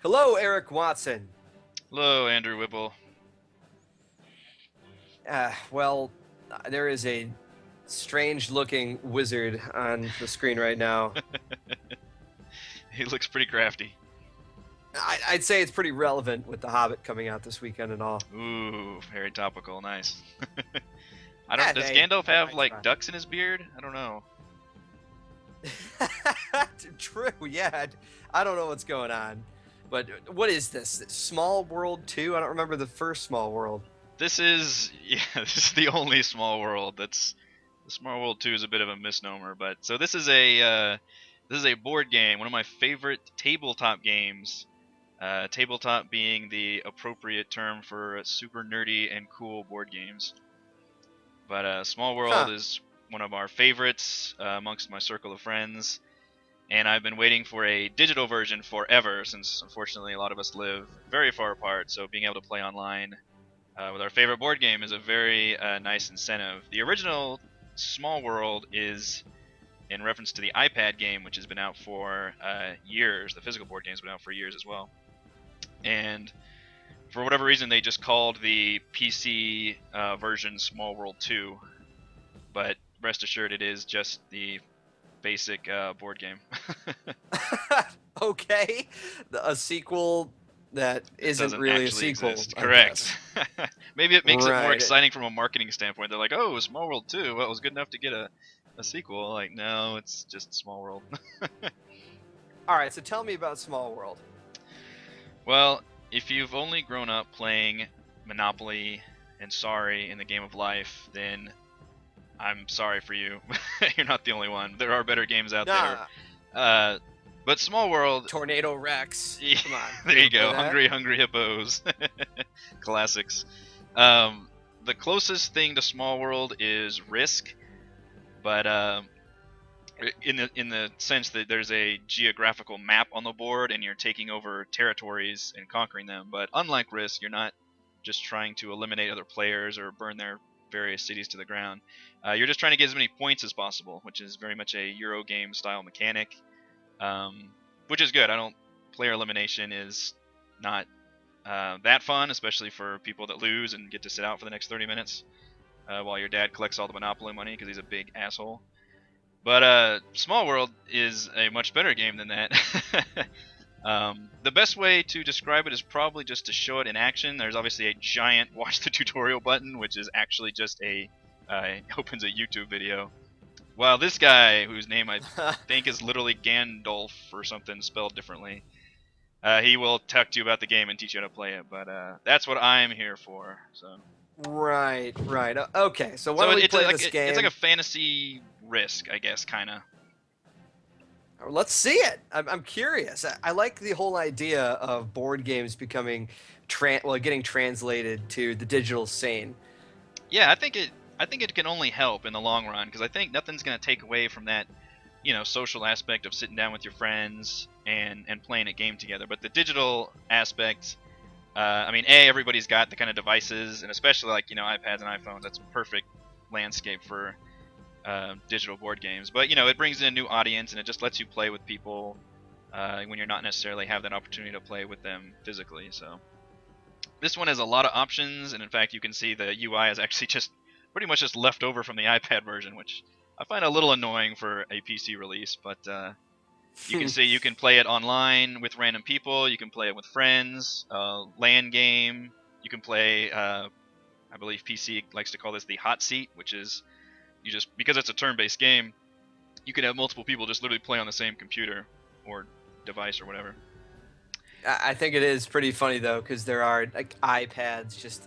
Hello, Eric Watson. Hello, Andrew Whipple. There is a strange-looking wizard on the screen right now. He looks pretty crafty. I'd say it's pretty relevant with The Hobbit coming out this weekend and all. Ooh, very topical. Nice. I Yeah, don't. Does hey, Gandalf that have might like try. ducks in his beard? I don't know. True, yeah. I don't know what's going on. But what is this? Small World 2? I don't remember the first Small World. This is This is the only Small World. That's the Small World 2 is a bit of a misnomer, but so this is a board game. One of my favorite tabletop games. Tabletop being the appropriate term for super nerdy and cool board games. But Small World Huh. is one of our favorites amongst my circle of friends, and I've been waiting for a digital version forever since unfortunately a lot of us live very far apart, so being able to play online with our favorite board game is a very nice incentive. The original Small World is in reference to the iPad game, which has been out for years. The physical board game's been out for years as well. And for whatever reason, they just called the PC version Small World 2, but rest assured it is just the basic board game. Okay. A sequel that It isn't doesn't really a actually sequel, exist. I Correct. guess. Maybe it makes it more Right. exciting from a marketing standpoint. They're like, oh, Small World 2, well, it was good enough to get a sequel. Like, no, it's just Small World. All right, so tell me about Small World. Well, if you've only grown up playing Monopoly and Sorry in the game of life, then I'm sorry for you. You're not the only one. There are better games out there. Nah, Uh, but Small World, Tornado Rex. yeah, Come on. there you Play go. that? Hungry, Hungry Hippos. Classics. The closest thing to Small World is Risk, but in the sense that there's a geographical map on the board and you're taking over territories and conquering them. But unlike Risk, you're not just trying to eliminate other players or burn their various cities to the ground. You're just trying to get as many points as possible, which is very much a Euro game style mechanic, which is good. I don't Player elimination is not that fun, especially for people that lose and get to sit out for the next 30 minutes while your dad collects all the Monopoly money because he's a big asshole. But Small World is a much better game than that. The best way to describe it is probably just to show it in action. There's obviously a giant watch the tutorial button, which is actually just opens a YouTube video. While this guy, whose name I think is literally Gandalf or something spelled differently, he will talk to you about the game and teach you how to play it. But that's what I'm here for. Right. Okay, so why So don't we it's play like this it's like game? a fantasy Risk, I guess, kind of. Let's see it. I'm curious. I like the whole idea of board games becoming, getting translated to the digital scene. Yeah, I think it can only help in the long run because I think nothing's going to take away from that, social aspect of sitting down with your friends and playing a game together. But the digital aspect, I mean, everybody's got the kind of devices, and especially like iPads and iPhones. That's a perfect landscape for digital board games. But it brings in a new audience and it just lets you play with people when you're not necessarily have that opportunity to play with them physically. So this one has a lot of options, and in fact, you can see the UI is actually just pretty much just left over from the iPad version, which I find a little annoying for a PC release. But you can see you can play it online with random people. You can play it with friends. LAN game. You can play. I believe PC likes to call this the hot seat, which is you just because it's a turn-based game, you can have multiple people just literally play on the same computer or device or whatever. I think it is pretty funny though, because there are like iPads just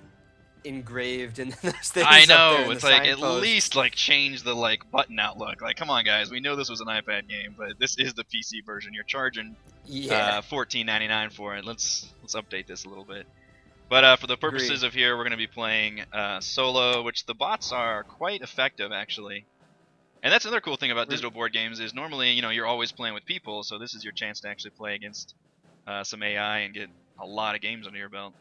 engraved in those I things up there know in the it's like at signposts. least like change the like button outlook. Like, come on, guys, we know this was an iPad game, but this is the PC version. You're charging Yeah, $14.99 for it. Let's update this a little bit. But for the agreed. purposes of here, we're going to be playing solo, which the bots are quite effective actually. And that's another cool thing about digital board games is normally you're always playing with people, so this is your chance to actually play against some AI and get a lot of games under your belt.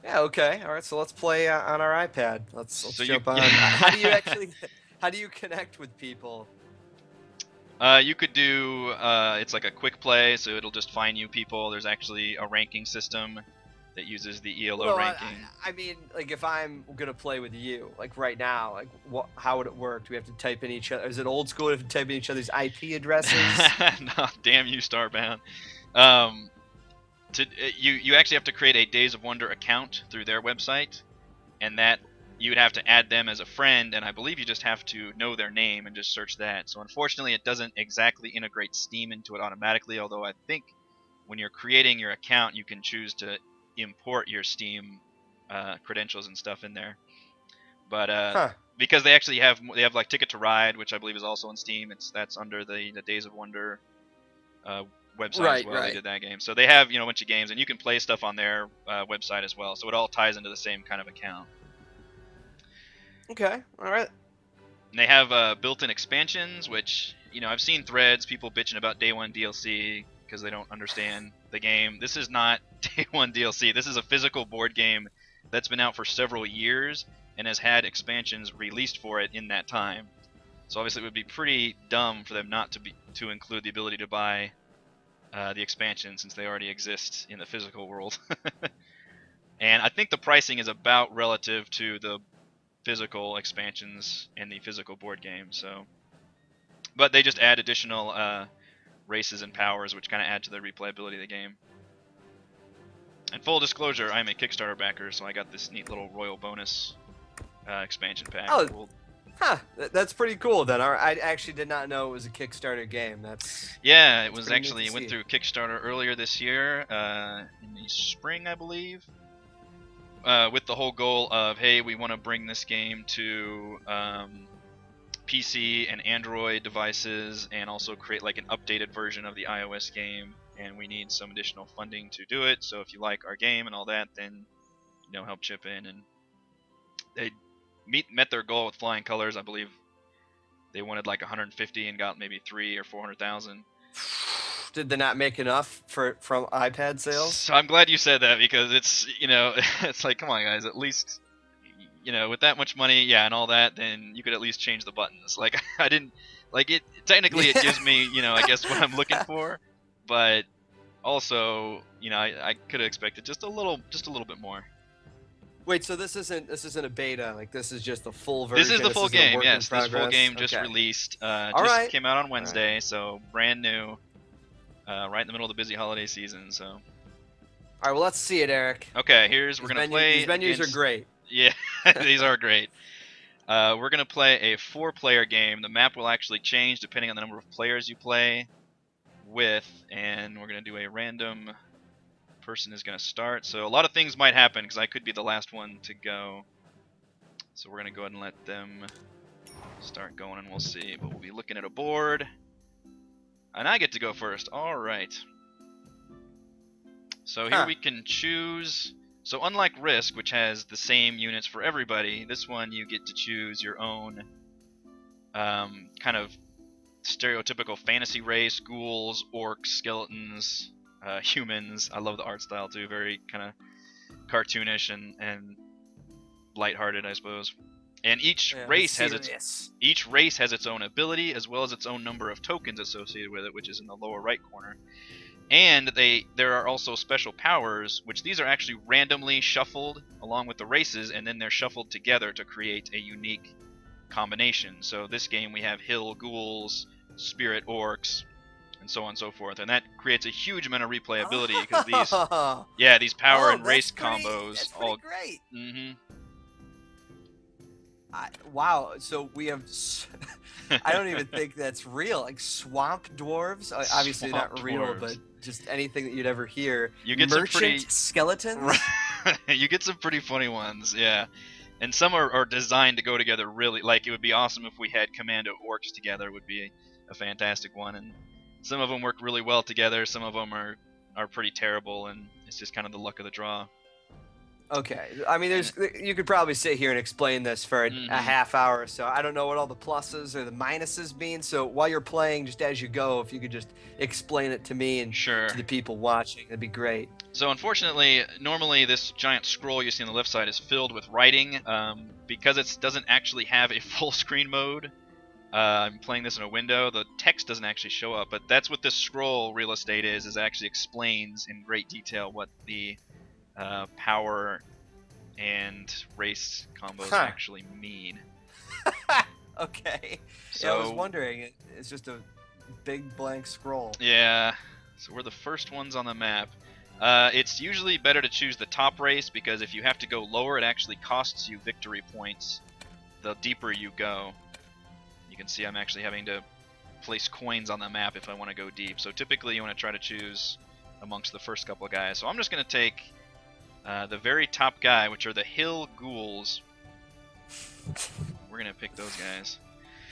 Yeah, okay. All right, so let's play on our iPad. Let's So you jump on. How do you actually how do you connect with people? You could do it's like a quick play, so it'll just find you people. There's actually a ranking system that uses the ELO Well, ranking. I mean, like if I'm gonna play with you, like right now, like how would it work? Do we have to type in each other? Is it old school? Do we have to type in each other's IP addresses? No, damn you, Starbound. You actually have to create a Days of Wonder account through their website, and that you would have to add them as a friend, and I believe you just have to know their name and just search that. So unfortunately, it doesn't exactly integrate Steam into it automatically, although I think when you're creating your account, you can choose to import your Steam credentials and stuff in there. But because they actually have like Ticket to Ride, which I believe is also on Steam. That's under the Days of Wonder website as well. They did that game, so they have a bunch of games, and you can play stuff on their website as well. So it all ties into the same kind of account. Okay, all right. And they have built-in expansions, which I've seen threads, people bitching about Day One DLC because they don't understand the game. This is not Day One DLC. This is a physical board game that's been out for several years and has had expansions released for it in that time. So obviously it would be pretty dumb for them not to include the ability to buy the expansion, since they already exist in the physical world. And I think the pricing is about relative to the physical expansions in the physical board game. So, but they just add additional races and powers, which kind of add to the replayability of the game. And full disclosure, I'm a Kickstarter backer, so I got this neat little royal bonus expansion pack. Oh, that's pretty cool then. I actually did not know it was a Kickstarter game. It was actually, it went through Kickstarter earlier this year, in the spring, I believe, with the whole goal of, hey, we want to bring this game to PC and Android devices, and also create like an updated version of the iOS game, and we need some additional funding to do it. So if you like our game and all that, then help chip in. And they met their goal with flying colors. I believe they wanted like 150 and got maybe 300,000 or 400,000. Did they not make enough from iPad sales? So I'm glad you said that, because it's it's like, come on guys, at least with that much money, yeah, and all that, then you could at least change the buttons. Like I didn't like it. Technically, it gives me I guess what I'm looking for, but also I could have expected just a little bit more. Wait, so this isn't a beta? Like this is just the full version? This is the full game. Yes, this full game just released. Came out on Wednesday, so brand new. Right in the middle of the busy holiday season. So. All right, well, let's see it, Eric. Okay, we're gonna play. These menus are great. Yeah, these are great. We're gonna play a 4-player game. The map will actually change depending on the number of players you play with, and we're gonna do a random person is gonna start. So a lot of things might happen because I could be the last one to go. So we're gonna go ahead and let them start going, and we'll see. But we'll be looking at a board. And I get to go first. All right. So here we can choose. So unlike Risk, which has the same units for everybody, this one you get to choose your own kind of stereotypical fantasy race: ghouls, orcs, skeletons, humans. I love the art style too. Very kind of cartoonish and lighthearted, I suppose. And each race has its own ability, as well as its own number of tokens associated with it, which is in the lower right corner. And there are also special powers, which these are actually randomly shuffled along with the races, and then they're shuffled together to create a unique combination. So this game we have hill ghouls, spirit orcs, and so on and so forth. And that creates a huge amount of replayability because these power and race combos that's all great. Mm-hmm. Wow, so we have I don't even think that's real. Like swamp dwarves, obviously Swamp not real, dwarves. but just anything that you'd ever hear. You get merchant some pretty skeletons. You get some pretty funny ones, yeah. And some are designed to go together really. Like it would be awesome if we had commando orcs together. Would be a fantastic one. And some of them work really well together. Some of them are pretty terrible, and it's just kind of the luck of the draw. Okay, I mean, you could probably sit here and explain this for a half hour or so. I don't know what all the pluses or the minuses mean. So while you're playing, just as you go, if you could just explain it to me and to the people watching, that'd be great. So unfortunately, normally this giant scroll you see on the left side is filled with writing. Because it doesn't actually have a full screen mode, I'm playing this in a window. The text doesn't actually show up, but that's what this scroll real estate is. It actually explains in great detail what the power and race combos actually mean. Okay. So, yeah, I was wondering. It's just a big blank scroll. Yeah. So we're the first ones on the map. It's usually better to choose the top race because if you have to go lower, it actually costs you victory points the deeper you go. You can see I'm actually having to place coins on the map if I want to go deep. So typically you want to try to choose amongst the first couple of guys. So I'm just going to take the very top guy, which are the Hill Ghouls. We're going to pick those guys.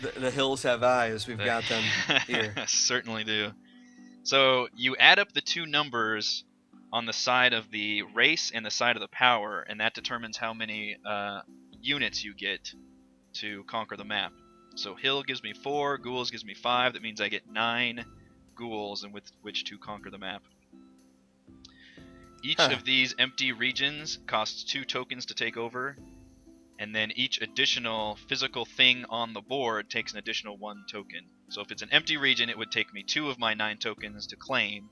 The hills have eyes. We've got them here. Certainly do. So you add up the two numbers on the side of the race and the side of the power, and that determines how many units you get to conquer the map. So Hill gives me 4, Ghouls gives me 5. That means I get 9 Ghouls and with which to conquer the map. Each of these empty regions costs 2 tokens to take over, and then each additional physical thing on the board takes an additional 1 token. So if it's an empty region, it would take me 2 of my 9 tokens to claim.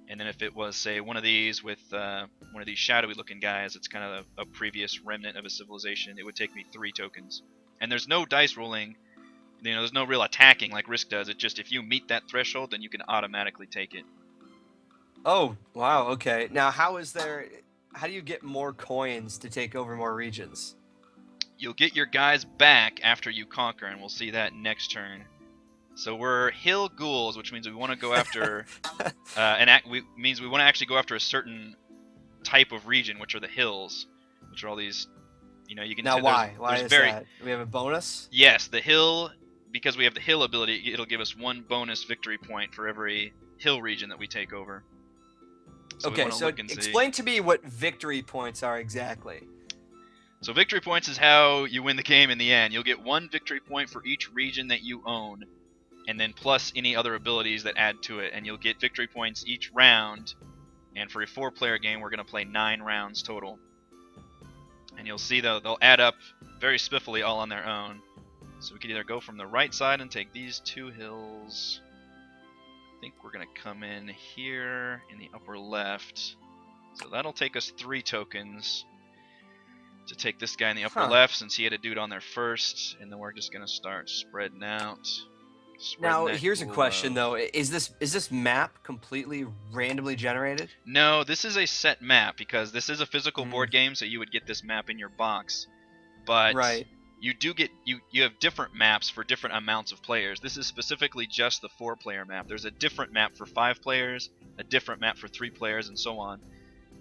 And then if it was, say, one of these with one of these shadowy looking guys, it's kind of a previous remnant of a civilization, it would take me 3 tokens. And there's no dice rolling, there's no real attacking like Risk does. It just, if you meet that threshold, then you can automatically take it. Oh, wow, okay. Now, how do you get more coins to take over more regions? You'll get your guys back after you conquer, and we'll see that next turn. So we're Hill Ghouls, which means we want to go after means we want to actually go after a certain type of region, which are the hills, which are all these. You can. Now, why? Why is that? Do we have a bonus? Yes, the hill, because we have the hill ability, it'll give us 1 bonus victory point for every hill region that we take over. So okay, so explain to me what victory points are exactly. So victory points is how you win the game in the end. You'll get 1 victory point for each region that you own, and then plus any other abilities that add to it, and you'll get victory points each round. And for a 4-player game, we're going to play 9 rounds total. And you'll see they'll add up very spiffily all on their own. So we could either go from the right side and take these 2 hills. I think we're going to come in here in the upper left. So that'll take us 3 tokens to take this guy in the upper left, since he had a dude on there first. And then we're just going to start spreading out. Now, here's a question though: is this map completely randomly generated? No, this is a set map because this is a physical board game, so you would get this map in your box. But you do get you have different maps for different amounts of players. This is specifically just the 4-player map. There's a different map for 5 players, a different map for 3 players, and so on.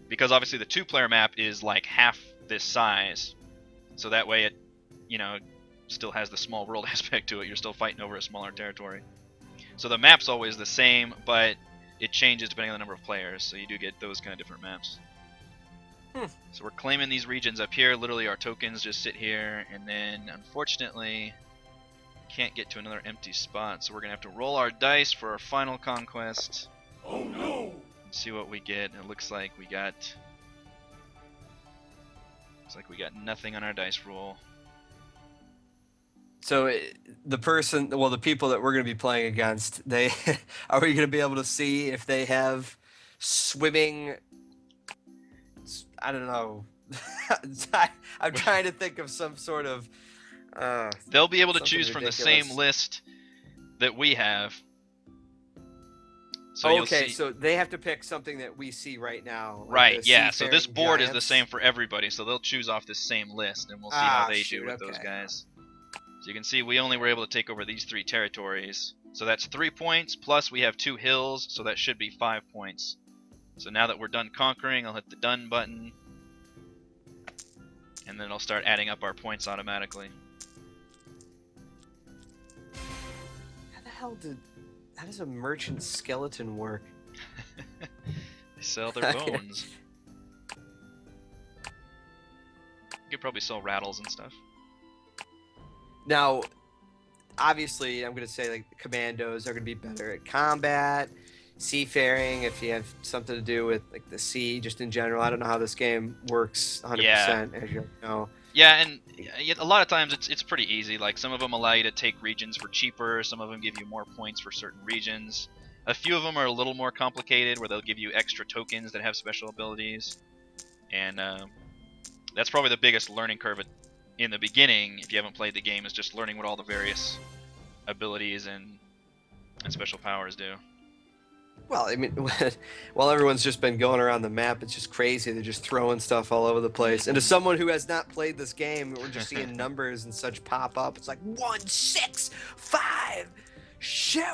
Because obviously the 2-player map is like half this size, so that way it, still has the small world aspect to it. You're still fighting over a smaller territory. So the map's always the same, but it changes depending on the number of players. So you do get those kind of different maps. So we're claiming these regions up here. Literally our tokens just sit here, and then unfortunately can't get to another empty spot. So we're gonna have to roll our dice for our final conquest. Oh no! And see what we get. And it looks like we got nothing on our dice roll. So the people that we're going to be playing against, are we going to be able to see if they have swimming? I don't know. I'm trying to think of some sort of. They'll be able to choose from the same list that we have. So so they have to pick something that we see right now. Right, yeah. So this board is the same for everybody, so they'll choose off the same list, and we'll see how they do with those guys. So you can see we only were able to take over these 3 territories. So that's 3 points, plus we have 2 hills, so that should be 5 points. So now that we're done conquering, I'll hit the done button. And then it'll start adding up our points automatically. How does a merchant skeleton work? They sell their bones. You could probably sell rattles and stuff. Now, obviously, I'm going to say like commandos are going to be better at combat, seafaring, if you have something to do with like the sea, just in general. I don't know how this game works 100%, as you know. Yeah, and a lot of times it's pretty easy. Like some of them allow you to take regions for cheaper. Some of them give you more points for certain regions. A few of them are a little more complicated, where they'll give you extra tokens that have special abilities, and that's probably the biggest learning curve in the beginning. If you haven't played the game, is just learning what all the various abilities and special powers do. Well, I mean, while everyone's just been going around the map, it's just crazy. They're just throwing stuff all over the place. And to someone who has not played this game, we're just seeing numbers and such pop up. It's like 165, shoot.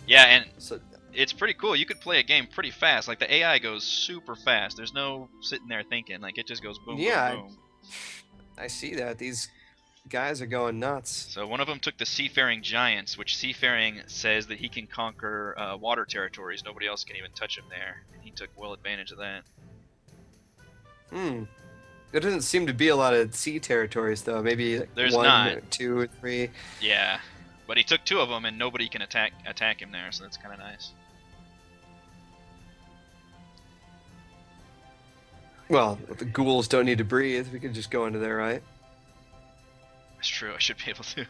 Yeah, and So it's pretty cool. You could play a game pretty fast. Like the AI goes super fast. There's no sitting there thinking. Like it just goes boom, yeah, boom, boom. I see that. These guys are going nuts. So one of them took the Seafaring Giants, which Seafaring says that he can conquer water territories. Nobody else can even touch him there. And he took well advantage of that. There doesn't seem to be a lot of sea territories, though. Maybe There's one, not. Or 2 or 3. Yeah, but he took 2 of them, and nobody can attack him there. So that's kind of nice. Well, the ghouls don't need to breathe. We can just go into there, right? That's true. I should be able to.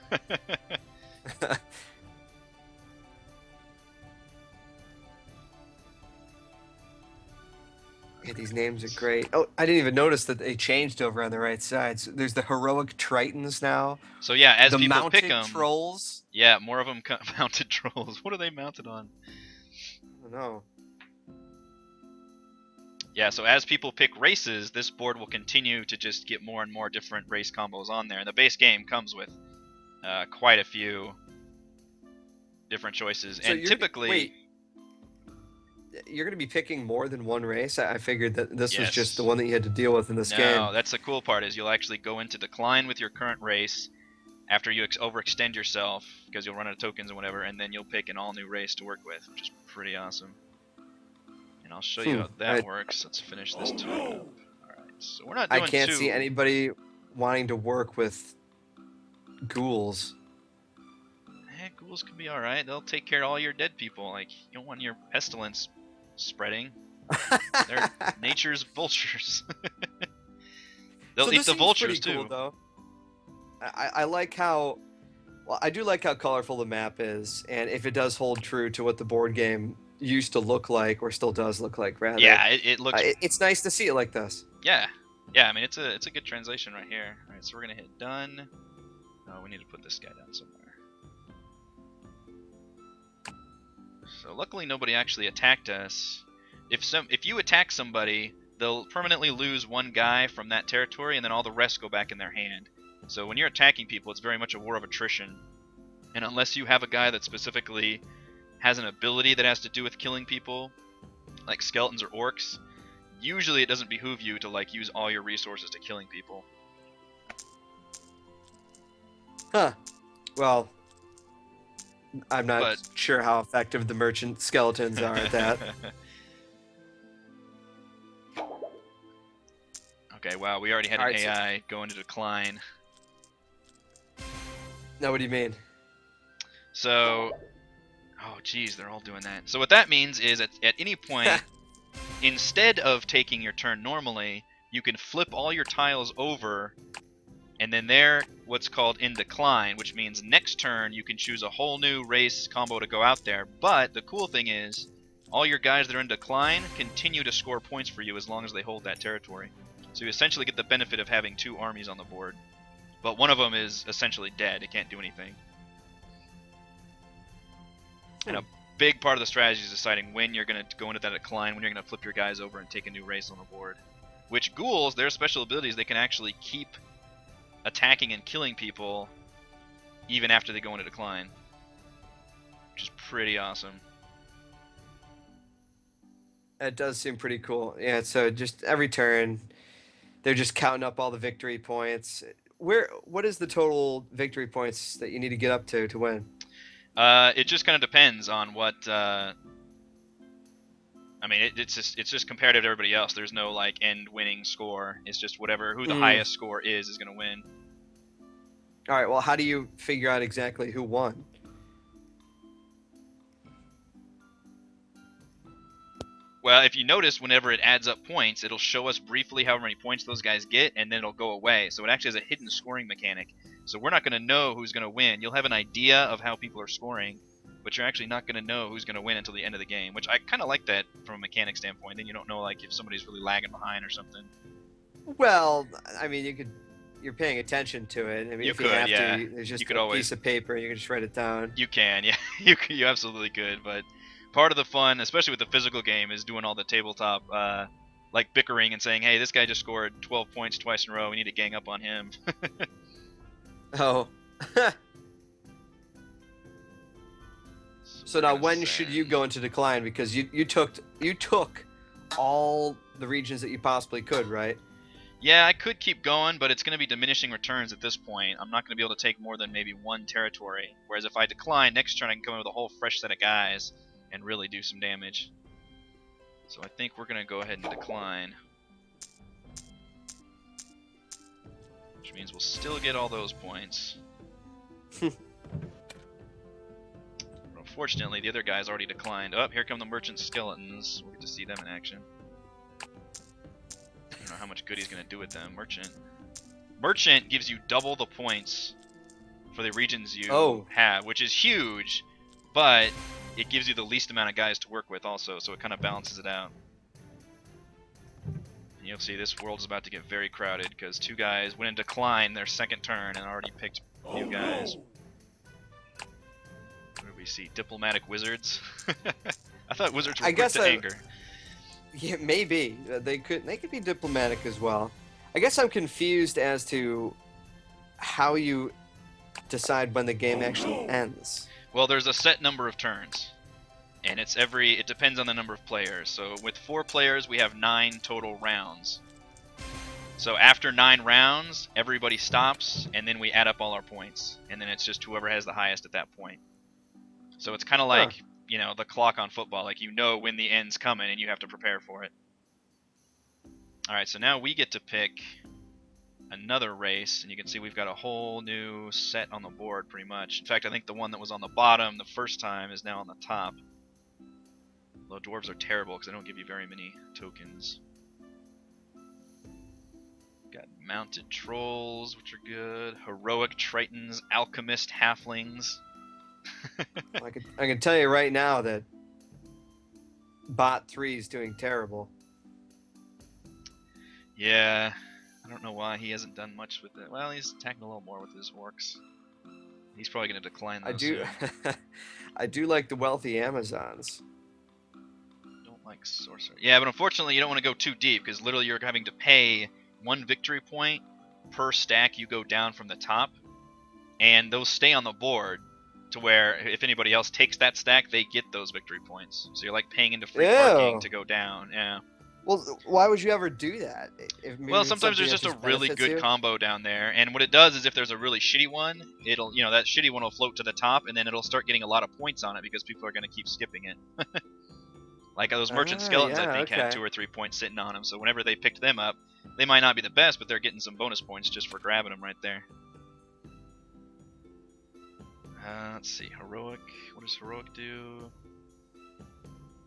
Yeah, these names are great. Oh, I didn't even notice that they changed over on the right side. So there's the heroic Tritons now. So yeah, as the people mounted pick them, trolls. yeah, more of them mounted trolls. What are they mounted on? I don't know. Yeah, so as people pick races, this board will continue to just get more and more different race combos on there. And the base game comes with quite a few different choices. So and typically... Wait, you're going to be picking more than one race? I figured that this was just the Yes. one that you had to deal with in this game. No, that's the cool part, is you'll actually go into decline with your current race after you overextend yourself, because you'll run out of tokens and whatever, and then you'll pick an all-new race to work with, which is pretty awesome. And I'll show you how that works. Let's finish this turn up. Alright, so we're not doing I can't see anybody wanting to work with ghouls. Ghouls can be alright. They'll take care of all your dead people. Like, you don't want your pestilence spreading. They're nature's vultures. They'll eat the vultures too. Cool, though. I like how... Well, I do like how colorful the map is, and if it does hold true to what the board game used to look like, or still does look like, rather. Yeah, it looks... it's nice to see it like this. Yeah. Yeah, I mean, it's a good translation right here. Alright, so we're gonna hit done. Oh, we need to put this guy down somewhere. So luckily nobody actually attacked us. If you attack somebody, they'll permanently lose one guy from that territory, and then all the rest go back in their hand. So when you're attacking people, it's very much a war of attrition. And unless you have a guy that specifically has an ability that has to do with killing people, like skeletons or orcs, usually it doesn't behoove you to like use all your resources to killing people. Huh. Well, I'm not sure how effective the merchant skeletons are at that. Okay, wow, we already had an AI go into decline. Now, what do you mean? So, oh geez, they're all doing that. So what that means is at any point, instead of taking your turn normally, you can flip all your tiles over, and then they're what's called in decline, which means next turn you can choose a whole new race combo to go out there. But the cool thing is, all your guys that are in decline continue to score points for you as long as they hold that territory. So you essentially get the benefit of having 2 armies on the board. But one of them is essentially dead. It can't do anything. And a big part of the strategy is deciding when you're going to go into that decline, when you're going to flip your guys over and take a new race on the board. Which ghouls, their special abilities, they can actually keep attacking and killing people even after they go into decline. Which is pretty awesome. It does seem pretty cool. Yeah, so just every turn, they're just counting up all the victory points. What is the total victory points that you need to get up to win? It just kind of depends on what. I mean, it's just comparative to everybody else. There's no like end winning score. It's just who the highest score is going to win. All right. Well, how do you figure out exactly who won? Well, if you notice, whenever it adds up points, it'll show us briefly how many points those guys get, and then it'll go away. So it actually has a hidden scoring mechanic. So we're not going to know who's going to win. You'll have an idea of how people are scoring, but you're actually not going to know who's going to win until the end of the game, which I kind of like that from a mechanic standpoint. Then you don't know like if somebody's really lagging behind or something. Well, I mean, you're paying attention to it. I mean, if you have yeah. to, there's just You could a always- piece of paper, you can just write it down. You can, yeah. You absolutely could, but part of the fun, especially with the physical game, is doing all the tabletop, like bickering and saying, hey, this guy just scored 12 points twice in a row, we need to gang up on him. Oh. So we're now, gonna when should you send- go into decline? Because you took all the regions that you possibly could, right? Yeah, I could keep going, but it's going to be diminishing returns at this point. I'm not going to be able to take more than maybe one territory. Whereas if I decline, next turn I can come in with a whole fresh set of guys and really do some damage. So I think we're going to go ahead and decline. Which means we'll still get all those points. But unfortunately, the other guy's already declined. Oh, here come the merchant skeletons. We'll get to see them in action. I don't know how much good he's going to do with them. Merchant gives you double the points for the regions you have, which is huge, but it gives you the least amount of guys to work with also, so it kind of balances it out. And you'll see this world is about to get very crowded because two guys went in decline their second turn and already picked new guys. Where do we see? Diplomatic wizards? I thought wizards were quick to anger. Yeah, maybe they could be diplomatic as well. I guess I'm confused as to how you decide when the game actually ends. Well, there's a set number of turns, and it depends on the number of players. So with 4 players, we have 9 total rounds. So after 9 rounds, everybody stops, and then we add up all our points, and then it's just whoever has the highest at that point. So it's kind of like, you know, the clock on football. Like, you know when the end's coming, and you have to prepare for it. Alright, so now we get to pick another race, and you can see we've got a whole new set on the board, pretty much. In fact, I think the one that was on the bottom the first time is now on the top. Although dwarves are terrible, because they don't give you very many tokens. Got mounted trolls, which are good. Heroic tritons, alchemist halflings. I can tell you right now that Bot 3 is doing terrible. Yeah, I don't know why he hasn't done much with it. Well, he's attacking a little more with his orcs. He's probably going to decline those soon. I do like the wealthy Amazons. Don't like sorcerer. Yeah, but unfortunately you don't want to go too deep, because literally you're having to pay 1 victory point per stack you go down from the top, and those stay on the board to where if anybody else takes that stack, they get those victory points. So you're like paying into free parking to go down. Yeah. Well, why would you ever do that? Well, sometimes there's just a really good combo down there, and what it does is if there's a really shitty one, it'll, you know, that shitty one will float to the top, and then it'll start getting a lot of points on it because people are going to keep skipping it. Like those merchant skeletons, I think, had 2 or 3 points sitting on them, so whenever they picked them up, they might not be the best, but they're getting some bonus points just for grabbing them right there. Let's see, heroic. What does heroic do?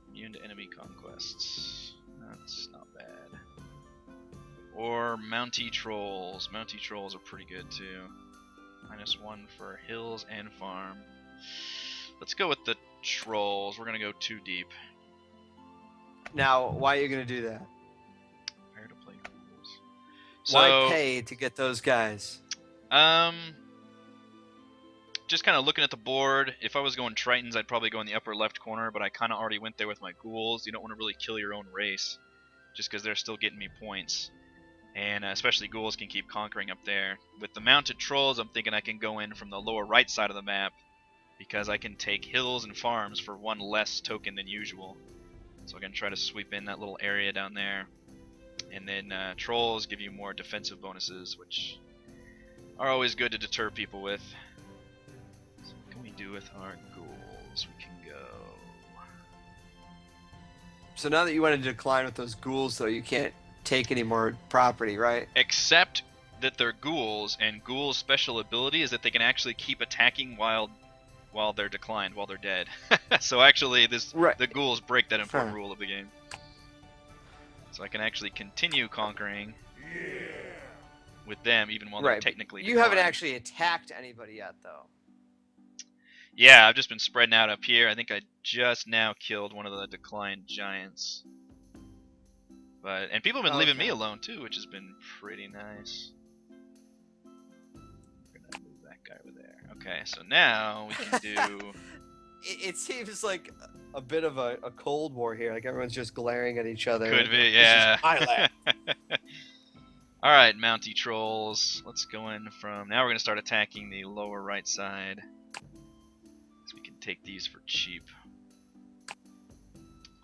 Immune to enemy conquests. That's not bad. Or Mounty Trolls. Mounty Trolls are pretty good too. -1 for hills and farm. Let's go with the Trolls. We're gonna go too deep. Now, why are you gonna do that? Where to play ghouls? Why pay to get those guys? Just kind of looking at the board. If I was going Tritons, I'd probably go in the upper left corner, but I kind of already went there with my ghouls. You don't want to really kill your own race, just because they're still getting me points. And especially ghouls can keep conquering up there. With the mounted trolls, I'm thinking I can go in from the lower right side of the map, because I can take hills and farms for 1 less token than usual. So I can try to sweep in that little area down there. And then trolls give you more defensive bonuses, which are always good to deter people with. What can we do with our ghouls? We can go. So now that you want to decline with those ghouls, though, you can't take any more property, right? Except that they're ghouls, and ghouls' special ability is that they can actually keep attacking while they're declined, while they're dead. So actually, the ghouls break that important rule of the game. So I can actually continue conquering with them even while Right. they're technically You haven't declined. actually attacked anybody yet, though. Yeah, I've just been spreading out up here. I think I just now killed one of the declined giants. And people have been leaving me alone too, which has been pretty nice. We're gonna move that guy over there. Okay, so now we can do. It seems like a bit of a Cold War here. Like everyone's just glaring at each other. Could be, This yeah. is my land. All right, Mountie trolls. Let's go in from now. We're gonna start attacking the lower right side. So we can take these for cheap.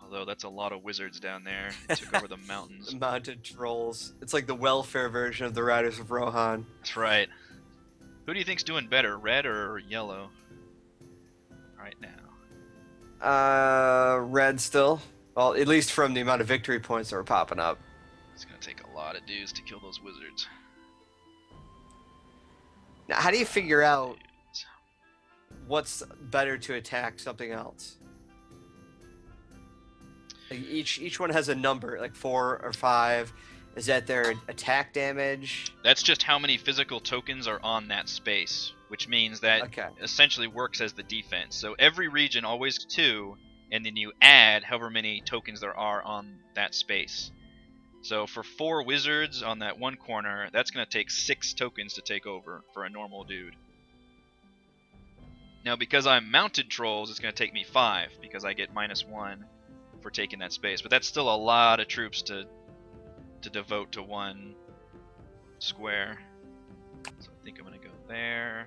Although that's a lot of wizards down there. They took over the mountains. The mounted trolls. It's like the welfare version of the Riders of Rohan. That's right. Who do you think's doing better, red or yellow? Right now. Red still. Well, at least from the amount of victory points that were popping up. It's gonna take a lot of dudes to kill those wizards. Now, how do you figure out what's better to attack something else? Like each one has a number, like 4 or 5. Is that their attack damage? That's just how many physical tokens are on that space, which means that essentially works as the defense. So every region always 2, and then you add however many tokens there are on that space. So for 4 wizards on that one corner, that's going to take 6 tokens to take over for a normal dude. Now because I'm mounted trolls, it's going to take me 5, because I get -1 for taking that space. But that's still a lot of troops to devote to one square. So I think I'm going to go there.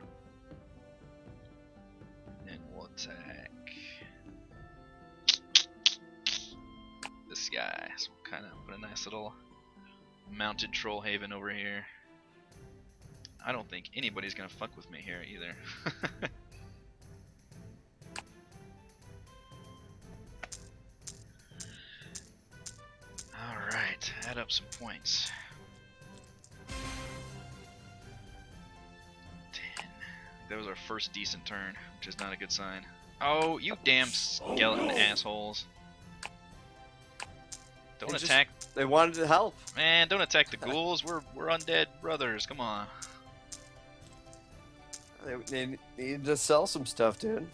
And we'll attack this guy. So we'll kind of put a nice little mounted troll haven over here. I don't think anybody's going to fuck with me here either. Alright, add up some points. 10. That was our first decent turn, which is not a good sign. Oh, you damn skeleton assholes. Don't attack. They wanted to help. Man, don't attack the ghouls. We're undead brothers. Come on. They needed to sell some stuff, dude.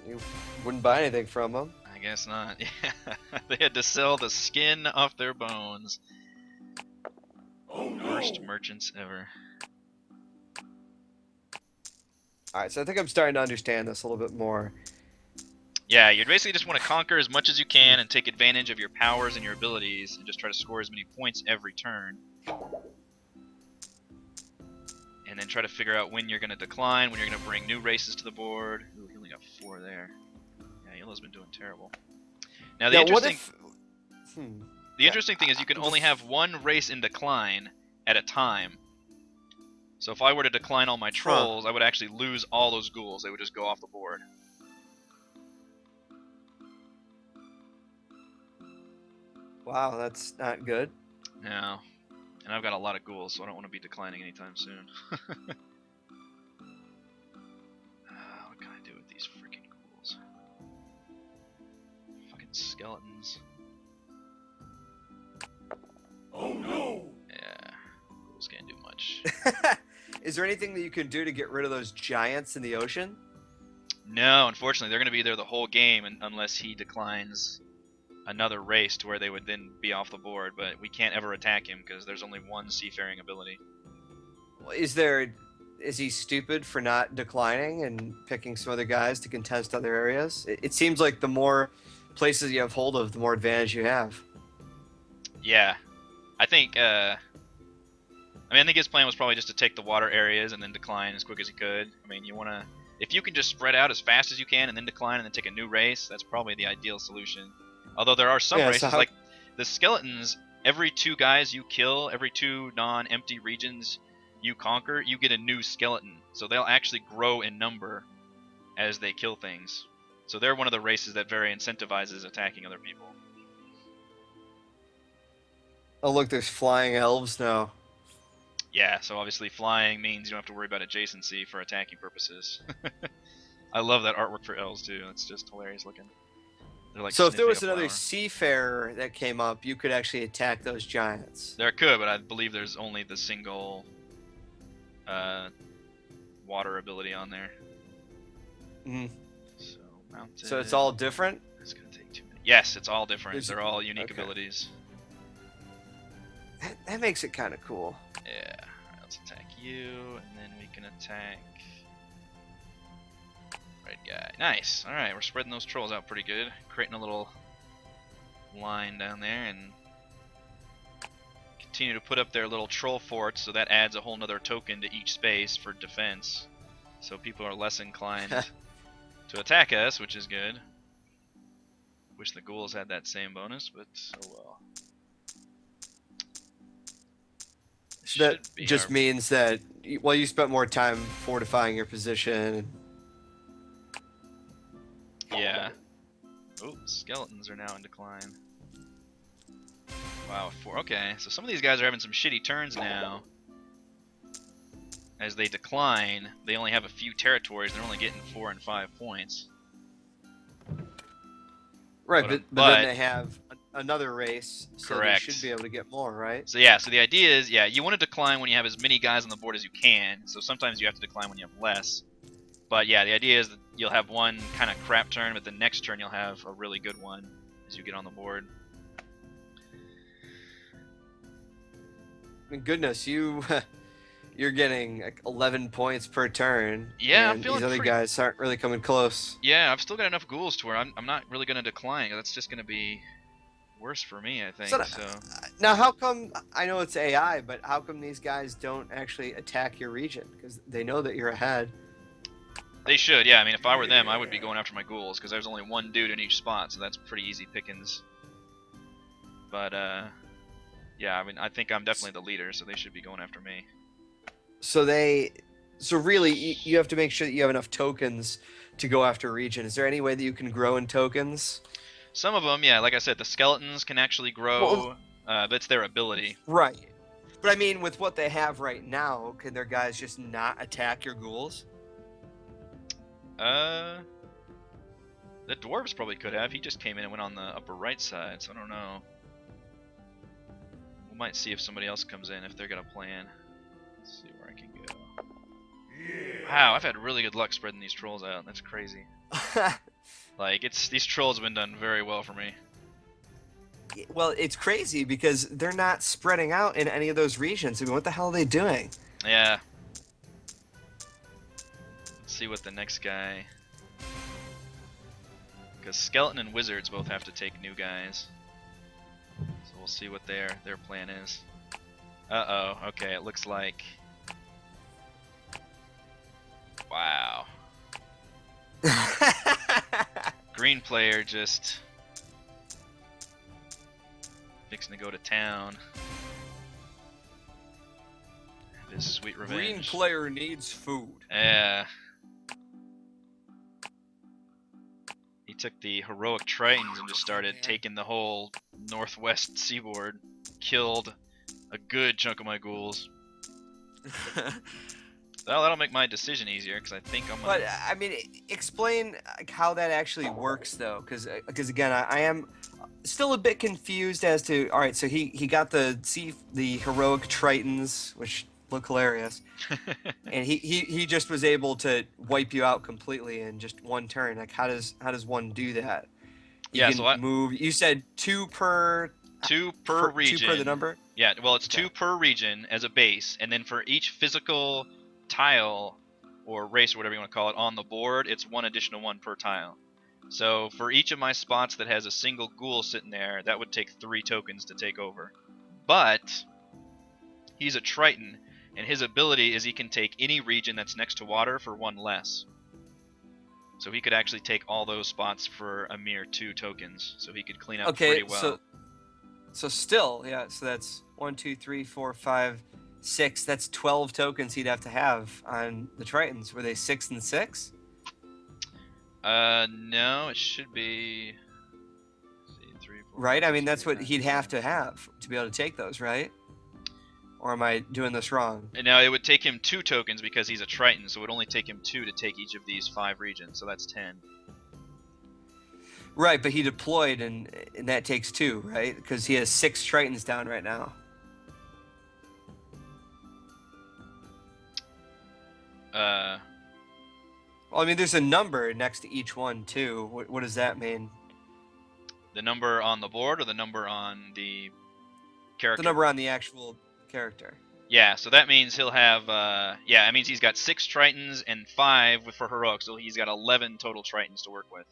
You wouldn't buy anything from them. I guess not. Yeah, they had to sell the skin off their bones. Oh no. Worst merchants ever. Alright, so I think I'm starting to understand this a little bit more. Yeah, you basically just want to conquer as much as you can and take advantage of your powers and your abilities and just try to score as many points every turn. And then try to figure out when you're going to decline, when you're going to bring new races to the board. Ooh, he only got 4 there. Yeah, Yellow's been doing terrible. Now the interesting thing is you can only have 1 race in decline at a time. So if I were to decline all my trolls, I would actually lose all those ghouls. They would just go off the board. Wow, that's not good. No. And I've got a lot of ghouls, so I don't want to be declining anytime soon. What can I do with these freaking ghouls? Fucking skeletons. Oh no! Yeah, ghouls can't do much. Is there anything that you can do to get rid of those giants in the ocean? No, unfortunately, they're going to be there the whole game unless he declines another race to where they would then be off the board, but we can't ever attack him because there's only 1 seafaring ability. Is he stupid for not declining and picking some other guys to contest other areas? It seems like the more places you have hold of, the more advantage you have. Yeah, I think I think his plan was probably just to take the water areas and then decline as quick as he could. I mean, if you can just spread out as fast as you can and then decline and then take a new race, that's probably the ideal solution. Although there are some races, like the skeletons, every 2 guys you kill, every 2 non-empty regions you conquer, you get a new skeleton. So they'll actually grow in number as they kill things. So they're one of the races that very incentivizes attacking other people. Oh look, there's flying elves now. Yeah, so obviously flying means you don't have to worry about adjacency for attacking purposes. I love that artwork for elves too, it's just hilarious looking. They're like So if there sniffing was a another flower. seafarer that came up, you could actually attack those giants. There could, but I believe there's only the single water ability on there. Mhm. So mounted. So it's all different? It's gonna take 2 minutes. Yes, it's all different. There's- They're all unique okay. abilities. That makes it kind of cool. Yeah. Alright, let's attack you, and then we can attack red guy. Nice. Alright, we're spreading those trolls out pretty good. Creating a little line down there, and continue to put up their little troll forts, so that adds a whole nother token to each space for defense. So people are less inclined to attack us, which is good. Wish the ghouls had that same bonus, but oh well. So that Should be just our- means that, well, you spent more time fortifying your position. Yeah. Oh, skeletons are now in decline. Wow, 4. Okay, so some of these guys are having some shitty turns now. As they decline, they only have a few territories. They're only getting 4 and 5 points. Right, But- but then they have another race, so Correct. they should be able to get more, right? So yeah, so the idea is, yeah, you want to decline when you have as many guys on the board as you can. So sometimes you have to decline when you have less. But yeah, the idea is that you'll have one kind of crap turn, but the next turn you'll have a really good one as you get on the board. I mean, goodness, you're getting like 11 points per turn. Yeah, I'm and feeling these other pretty- guys aren't really coming close. Yeah, I've still got enough ghouls to where I'm not really going to decline. That's just going to be worse for me, I think. So, So now, how come? I know it's AI, but how come these guys don't actually attack your region? Because they know that you're ahead. they should, yeah. I mean, if I were them, I would be going after my ghouls because there's only one dude in each spot, so that's pretty easy pickings. But yeah, I mean, I think I'm definitely the leader, so they should be going after me. So really, you have to make sure that you have enough tokens to go after a region. Is there any way that you can grow in tokens? Some of them, yeah, like I said, the skeletons can actually grow. That's their ability. Right. But I mean, with what they have right now, can their guys just not attack your ghouls? The dwarves probably could have. He just came in and went on the upper right side, so I don't know. We might see if somebody else comes in, if they're gonna plan. Let's see where I can go. Wow, I've had really good luck spreading these trolls out. That's crazy. Like, these trolls have been done very well for me. Well, it's crazy because they're not spreading out in any of those regions. I mean, what the hell are they doing? Yeah. Let's see what the next guy... Because Skeleton and Wizards both have to take new guys. So we'll see what their plan is. Uh-oh, okay, it looks like... Wow. Green player just... fixing to go to town. Have his sweet revenge. Green player needs food. Yeah. He took the heroic Tritons and just started taking the whole northwest seaboard. Killed a good chunk of my ghouls. Well, that'll make my decision easier because I think I'm But gonna... I mean, explain like, how that actually works, though, because again, I am still a bit confused as to. All right, so he got the heroic Tritons, which look hilarious, and he just was able to wipe you out completely in just one turn. Like, how does one do that? You Yeah, can so I- move. You said two per Two per region. 2 per the number. Yeah, well, it's Okay. 2 per region as a base, and then for each physical tile or race or whatever you want to call it on the board, it's 1 additional 1 per tile. So for each of my spots that has a single ghoul sitting there, that would take 3 tokens to take over. But he's a Triton, and his ability is he can take any region that's next to water for 1 less. So he could actually take all those spots for a mere 2 tokens. So he could clean up Okay, pretty well. so still, yeah. So that's 1, 2, 3, 4, 5, 6. That's 12 tokens he'd have to have on the Tritons. Were they 6 and 6? No, it should be. Let's see, 3, 4, Right. I 5, mean, that's 6, what 9, he'd have 10. to have to be able to take those, right? Or am I doing this wrong? And now it would take him 2 tokens because he's a Triton, so it would only take him 2 to take each of these 5 regions, so that's 10. Right, but he deployed, and that takes 2, right? Because he has 6 Tritons down right now. Well, I mean, there's a number next to each one too. What does that mean? The number on the board or the number on the character? The number on the actual character. Yeah, so that means he'll have, yeah, it means he's got 6 Tritons and 5 for heroic, so he's got 11 total Tritons to work with.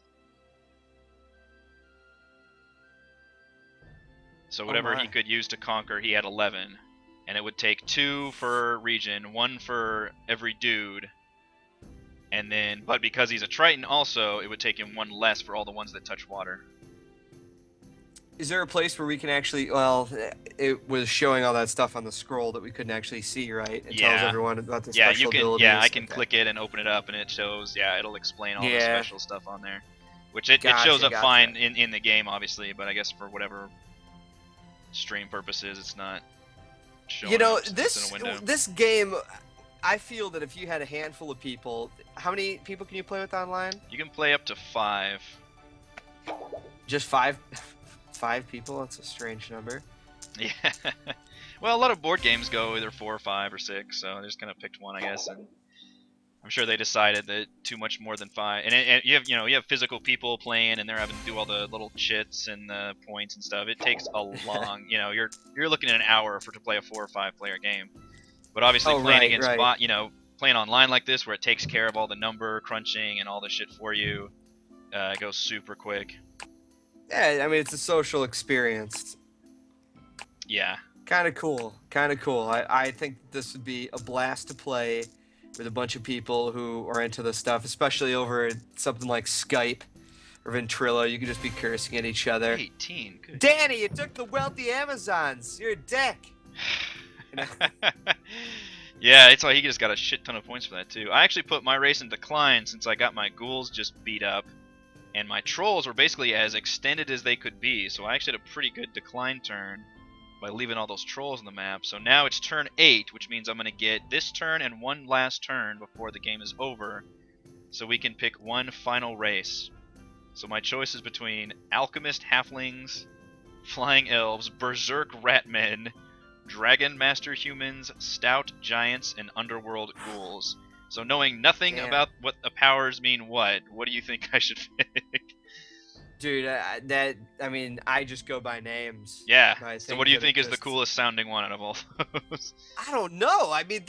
So whatever he could use to conquer, he had 11. And it would take 2 for region, 1 for every dude. And then, but because he's a Triton also, it would take him 1 less for all the ones that touch water. Is there a place where we can actually, well, it was showing all that stuff on the scroll that we couldn't actually see, right? It tells everyone about the special abilities. Yeah, I can click it and open it up, and it shows, it'll explain all the special stuff on there. Which it shows up fine in the game, obviously, but I guess for whatever stream purposes, it's not showing up in a window. This game, I feel that if you had a handful of people, how many people can you play with online? You can play up to 5. Just 5? 5 people? That's a strange number. Yeah. Well, a lot of board games go either 4 or 5 or 6, so I just kind of picked one, I guess, and I'm sure they decided that too much more than 5. And you have physical people playing, and they're having to do all the little chits and the points and stuff. It takes a long, you're looking at an hour to play a 4 or 5 player game. But obviously playing against bot, playing online like this, where it takes care of all the number crunching and all the shit for you, it goes super quick. Yeah, I mean, it's a social experience. Yeah. Kind of cool. I think this would be a blast to play with a bunch of people who are into this stuff, especially over something like Skype or Ventrilo. You could just be cursing at each other. 18. Good. Danny, you took the wealthy Amazons. You're a dick. Yeah, it's why he just got a shit ton of points for that, too. I actually put my race in decline since I got my ghouls just beat up. And my trolls were basically as extended as they could be, so I actually had a pretty good decline turn by leaving all those trolls on the map. So now it's turn 8, which means I'm going to get this turn and one last turn before the game is over, so we can pick one final race. So my choice is between Alchemist Halflings, Flying Elves, Berserk Ratmen, Dragon Master Humans, Stout Giants, and Underworld Ghouls. So knowing nothing about what the powers mean what do you think I should pick? Dude, I mean, I just go by names. Yeah. So what do you think is the coolest sounding one out of all those? I don't know. I mean,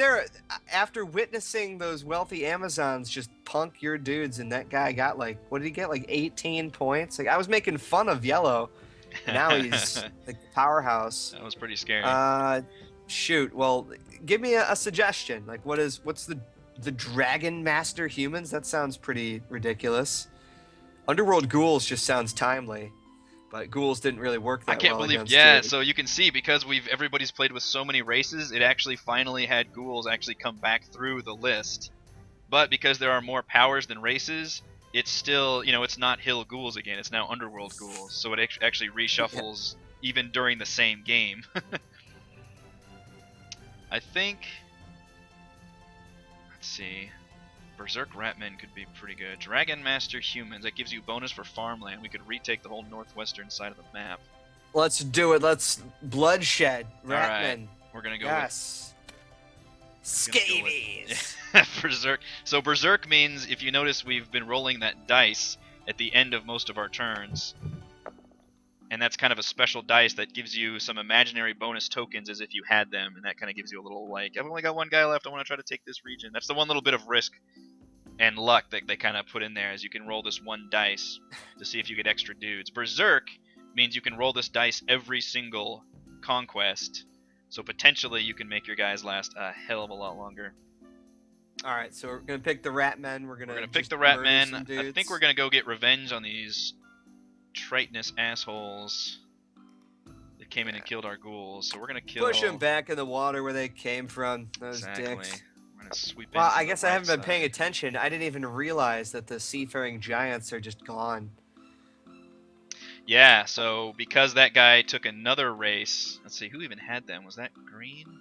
after witnessing those wealthy Amazons just punk your dudes, and that guy got what did he get? 18 points? I was making fun of Yellow. Now he's the powerhouse. That was pretty scary. Shoot. Well, give me a suggestion. What's the Dragon Master Humans? That sounds pretty ridiculous. Underworld Ghouls just sounds timely, but Ghouls didn't really work that well. I can't believe. Yeah, so you can see because everybody's played with so many races, it actually finally had Ghouls actually come back through the list. But because there are more powers than races, it's still, it's not Hill Ghouls again. It's now Underworld Ghouls. So it actually reshuffles even during the same game. I think. Let's see. Berserk Ratmen could be pretty good. Dragon Master Humans, that gives you bonus for farmland. We could retake the whole northwestern side of the map. Let's do it. Let's Bloodshed Ratmen. Right. We're gonna go with Scabies. Berserk. So Berserk means, if you notice, we've been rolling that dice at the end of most of our turns. And that's kind of a special dice that gives you some imaginary bonus tokens as if you had them, and that kind of gives you a little, I've only got one guy left, I want to try to take this region. That's the one little bit of risk and luck that they kind of put in there, as you can roll this one dice to see if you get extra dudes. Berserk means you can roll this dice every single conquest, so potentially you can make your guys last a hell of a lot longer. Alright, so we're going to pick the Ratmen. We're going to pick the Ratmen. I think we're going to go get revenge on these Tritonous assholes that came in and killed our ghouls. So we're gonna push them back in the water where they came from. Those dicks. We're gonna sweep. Well, I guess I haven't been paying attention. I didn't even realize that the seafaring giants are just gone. Yeah. So because that guy took another race, let's see who even had them. Was that green?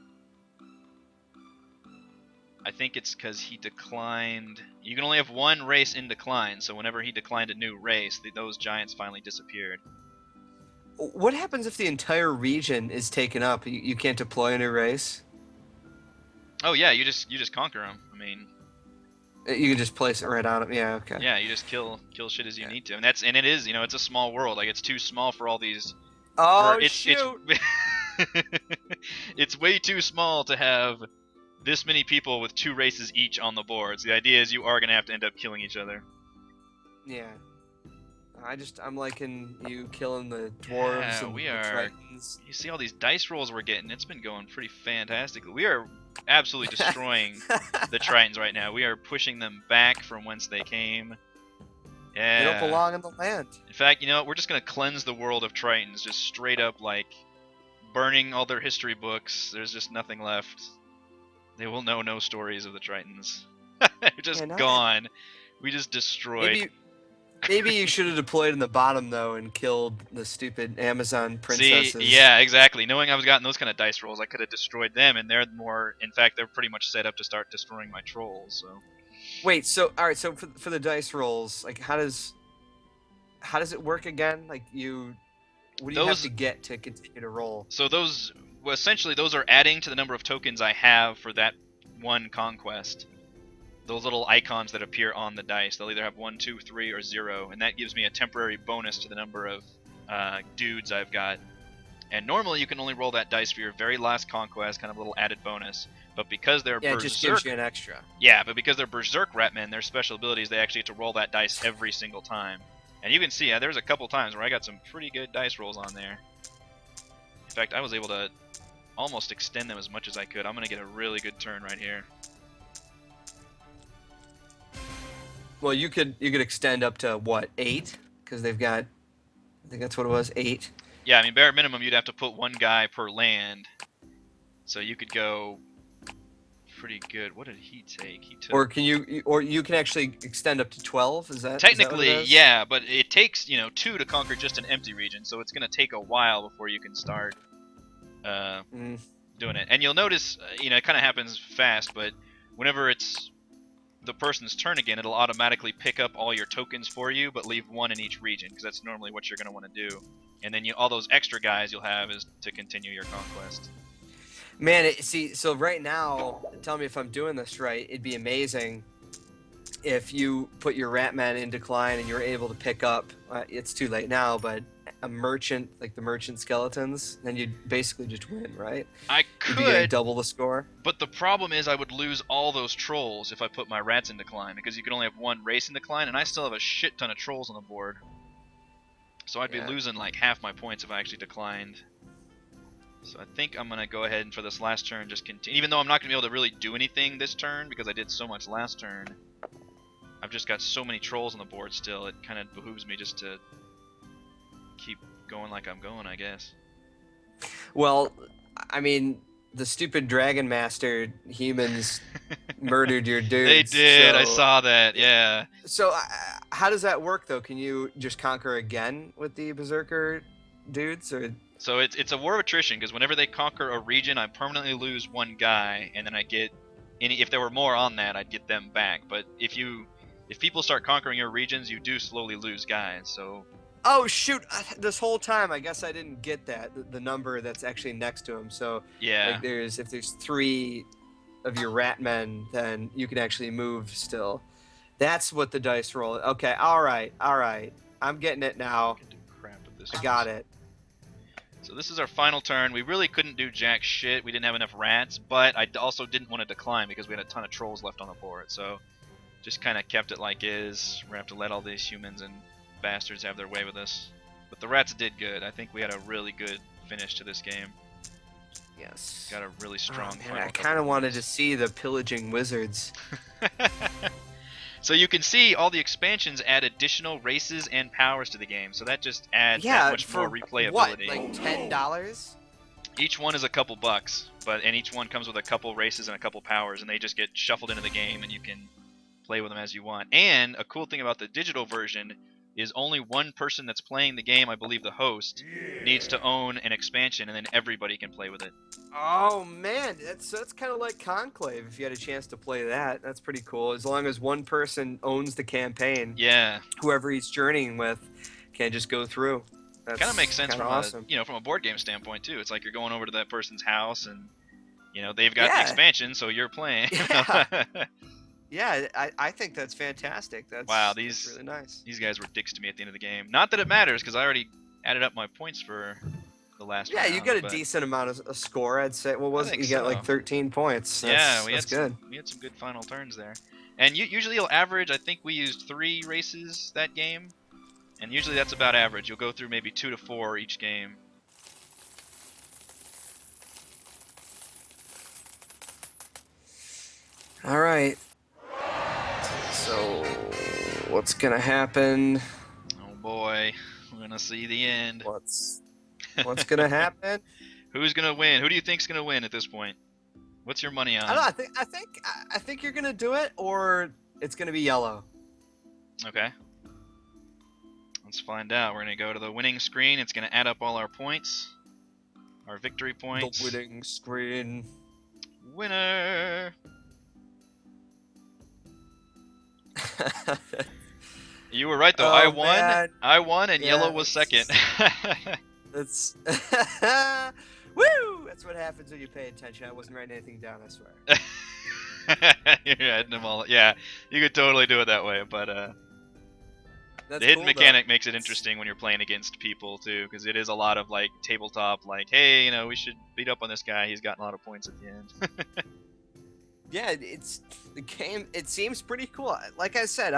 I think it's because he declined. You can only have one race in decline, so whenever he declined a new race, those giants finally disappeared. What happens if the entire region is taken up? You can't deploy a new race? Oh yeah, you just conquer them. I mean, You can just place it right on them. Yeah, okay. yeah, you just kill shit as you need to, and it is, you know, it's a small world. Like, it's too small for all these. Oh, shoot! It's way too small to have this many people with 2 races each on the boards. The idea is you are gonna have to end up killing each other. Yeah. I'm liking you killing the dwarves Yeah, and we the are. tritons. You see all these dice rolls we're getting. It's been going pretty fantastically. We are absolutely destroying the Tritons right now. We are pushing them back from whence they came. Yeah. They don't belong in the land. In fact, you know what? We're just gonna cleanse the world of Tritons, just straight up, like burning all their history books. There's just nothing left. They will know no stories of the Tritons. They're just gone. We just destroyed. Maybe you should have deployed in the bottom though and killed the stupid Amazon princesses. See, yeah, exactly. Knowing I was gotten those kind of dice rolls, I could have destroyed them, and they're more. In fact, they're pretty much set up to start destroying my trolls. So. Wait, so all right, so for the dice rolls, like how does it work again? Like what do you have to get to continue to roll? So essentially those are adding to the number of tokens I have for that one conquest. Those little icons that appear on the dice, they'll either have 1, 2, 3, or 0, and that gives me a temporary bonus to the number of dudes I've got. And normally you can only roll that dice for your very last conquest, kind of a little added bonus. But because they're Berserk, it just gives you an extra. Yeah, but because they're Berserk Ratmen, their special abilities, they actually get to roll that dice every single time. And you can see, there's a couple times where I got some pretty good dice rolls on there. In fact, I was able to almost extend them as much as I could. I'm going to get a really good turn right here. Well, you could extend up to what, 8? Because they've got, I think that's what it was, 8. Yeah, I mean, bare minimum, you'd have to put 1 guy per land. So you could go pretty good. What did he take? He took. Or you can actually extend up to 12. Is that technically? Is that what it is? Yeah, but it takes 2 to conquer just an empty region, so it's gonna take a while before you can start doing it. And you'll notice, it kind of happens fast, but whenever it's the person's turn again, it'll automatically pick up all your tokens for you, but leave 1 in each region, because that's normally what you're gonna want to do. And then all those extra guys you'll have is to continue your conquest. Man, so right now, tell me if I'm doing this right, it'd be amazing if you put your Ratman in decline and you're able to pick up, it's too late now, but a merchant, like the merchant skeletons, then you'd basically just win, right? I You'd be getting could, double the score. but the problem is I would lose all those trolls if I put my rats in decline, because you can only have 1 race in decline, and I still have a shit ton of trolls on the board. So I'd be losing like half my points if I actually declined. So I think I'm going to go ahead and for this last turn just continue. Even though I'm not going to be able to really do anything this turn because I did so much last turn, I've just got so many trolls on the board still, it kind of behooves me just to keep going like I'm going, I guess. Well, I mean, the stupid Dragon Master humans murdered your dudes. They did, so, I saw that, yeah. So how does that work, though? Can you just conquer again with the Berserker dudes? Or... So it's a war of attrition, because whenever they conquer a region, I permanently lose 1 guy, and then I get if there were more on that, I'd get them back. But if people start conquering your regions, you do slowly lose guys. So. Oh shoot! This whole time, I guess I didn't get that the number that's actually next to him. So yeah, like if there's 3 of your Ratmen, then you can actually move still. That's what the dice roll. Okay, all right. I'm getting it now. I got it. So this is our final turn. We really couldn't do jack shit. We didn't have enough rats, but I also didn't want to decline because we had a ton of trolls left on the board. So just kind of kept it like is. We're going to have to let all these humans and bastards have their way with us. But the rats did good. I think we had a really good finish to this game. Yes. Got a really strong final. I kind of wanted to see the pillaging wizards. So you can see all the expansions add additional races and powers to the game, so that just adds that much more replayability. What, like $10? Each one is a couple bucks, and each one comes with a couple races and a couple powers, and they just get shuffled into the game, and you can play with them as you want. And a cool thing about the digital version, is only one person that's playing the game, I believe the host, needs to own an expansion, and then everybody can play with it. Oh man, that's kind of like Conclave. If you had a chance to play that, that's pretty cool. As long as one person owns the campaign, Yeah. whoever he's journeying with can just go through. That's Kind of makes sense from awesome. from a board game standpoint too. It's like you're going over to that person's house, and they've got the expansion, so you're playing. Yeah. Yeah, I think that's fantastic. That's wow, that's really nice. These guys were dicks to me at the end of the game. Not that it matters, because I already added up my points for the last round. Yeah, you got a decent amount of a score, I'd say. What was it? You got like 13 points. That's good. We had some good final turns there. And usually you'll average, I think we used 3 races that game. And usually that's about average. You'll go through maybe 2 to 4 each game. All right. So, what's gonna happen? Oh boy, we're gonna see the end. What's gonna happen? Who's gonna win? Who do you think's gonna win at this point? What's your money on? I don't know. I think you're gonna do it, or it's gonna be yellow. Okay. Let's find out. We're gonna go to the winning screen. It's gonna add up all our points, our victory points. The winning screen. Winner. You were right though. Oh, I won. man. I won, and Yeah, yellow was second. That's woo! That's what happens when you pay attention. I wasn't writing anything down, I swear. You're adding them all. Yeah, you could totally do it that way, but That's the hidden cool, mechanic makes it interesting when you're playing against people too, because it is a lot of like tabletop, like, hey, we should beat up on this guy. He's gotten a lot of points at the end. Yeah, it's the game. It seems pretty cool. Like I said,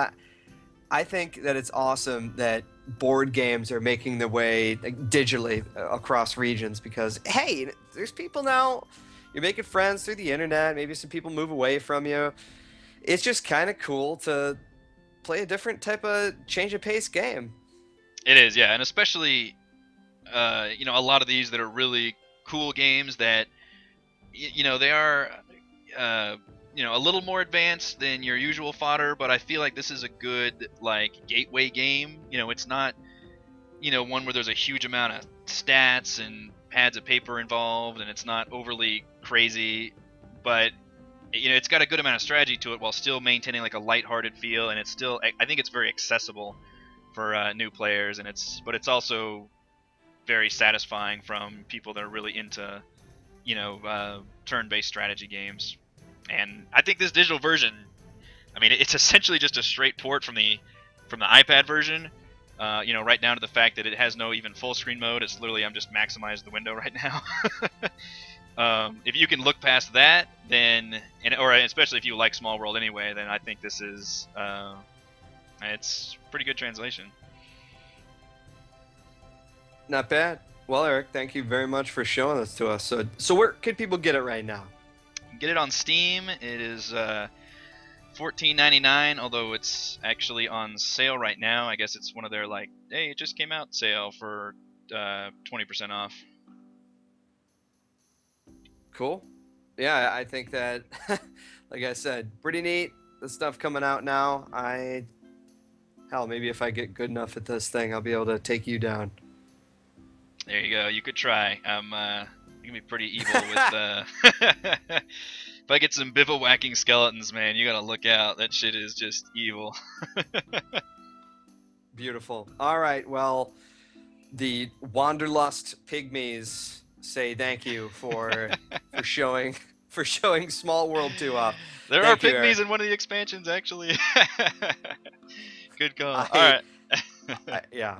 I think that it's awesome that board games are making their way digitally across regions, because hey, there's people now. You're making friends through the internet. Maybe some people move away from you. It's just kind of cool to play a different type of change of pace game. It is, yeah, and especially a lot of these that are really cool games that they are a little more advanced than your usual fodder, but I feel like this is a good like gateway game. It's not one where there's a huge amount of stats and pads of paper involved, and it's not overly crazy, but it's got a good amount of strategy to it while still maintaining like a lighthearted feel, and I think it's very accessible for new players, and it's also very satisfying from people that are really into turn-based strategy games. And I think this digital version, it's essentially just a straight port from the iPad version, right down to the fact that it has no even full screen mode. It's literally, I'm just maximizing the window right now. If you can look past that, then, or especially if you like Small World anyway, then I think this is, it's pretty good translation. Not bad. Well, Eric, thank you very much for showing this to us. So where can people get it right now? Get it on Steam. It is $14.99, although it's actually on sale right now. I guess it's one of their like, hey, it just came out sale for 20% off. Cool. Yeah, I think that, like I said, pretty neat. The stuff coming out now. Maybe if I get good enough at this thing, I'll be able to take you down. There you go. You could try. I'm gonna be pretty evil with if I get some bivouacking skeletons, man, you gotta look out. That shit is just evil. Beautiful. All right. Well, the Wanderlust pygmies say thank you for showing Small World 2 off. There Thank are you, pygmies Eric. in one of the expansions, actually. Good call. All right. Yeah.